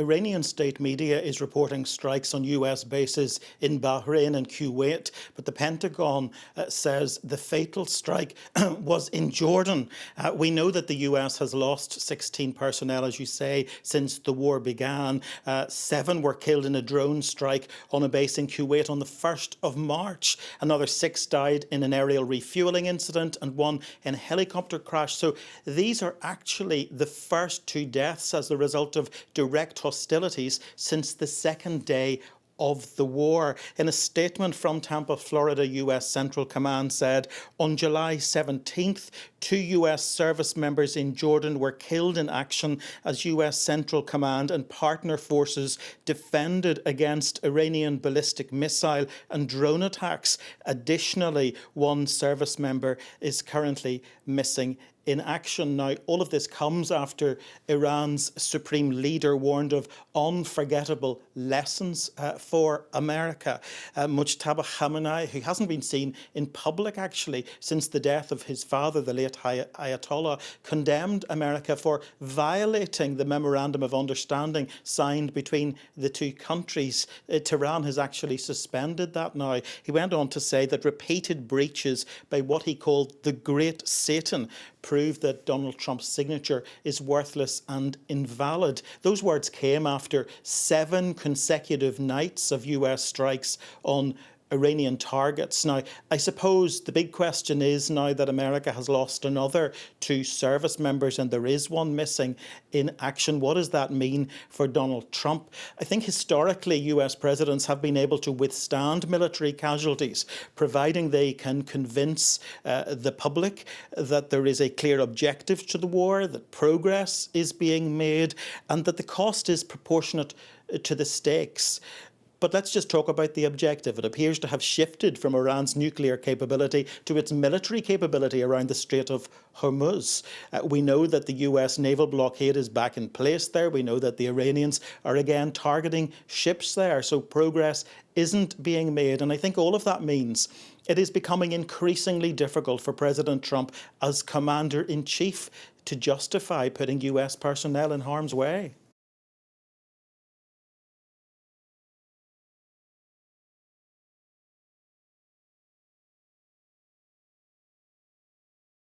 Iranian state media is reporting strikes on US bases in Bahrain and Kuwait, but the Pentagon says the fatal strike was in Jordan. We know that the US has lost 16 personnel, as you say, since the war began. 7 were killed in a drone strike on a base in Kuwait on the 1st of March. Another 6 died in an aerial refueling incident and 1 in a helicopter crash. So these are actually the first 2 deaths as the result of direct hostilities since the second day of the war. In a statement from Tampa, Florida, US Central Command said, on July 17th, 2 US service members in Jordan were killed in action as US Central Command and partner forces defended against Iranian ballistic missile and drone attacks. Additionally, 1 service member is currently missing in action. Now, all of this comes after Iran's supreme leader warned of unforgettable lessons for America. Mujtaba Khamenei, who hasn't been seen in public actually since the death of his father, the late Ayatollah, condemned America for violating the Memorandum of Understanding signed between the 2 countries. Tehran has actually suspended that now. He went on to say that repeated breaches by what he called the Great Satan prove that Donald Trump's signature is worthless and invalid. Those words came after 7 consecutive nights of US strikes on Iranian targets. Now, I suppose the big question is, now that America has lost another 2 service members and there is 1 missing in action, what does that mean for Donald Trump? I think historically US presidents have been able to withstand military casualties, providing they can convince the public that there is a clear objective to the war, that progress is being made, and that the cost is proportionate to the stakes. But let's just talk about the objective. It appears to have shifted from Iran's nuclear capability to its military capability around the Strait of Hormuz. We know that the US naval blockade is back in place there. We know that the Iranians are again targeting ships there. So progress isn't being made. And I think all of that means it is becoming increasingly difficult for President Trump as Commander-in-Chief to justify putting US personnel in harm's way.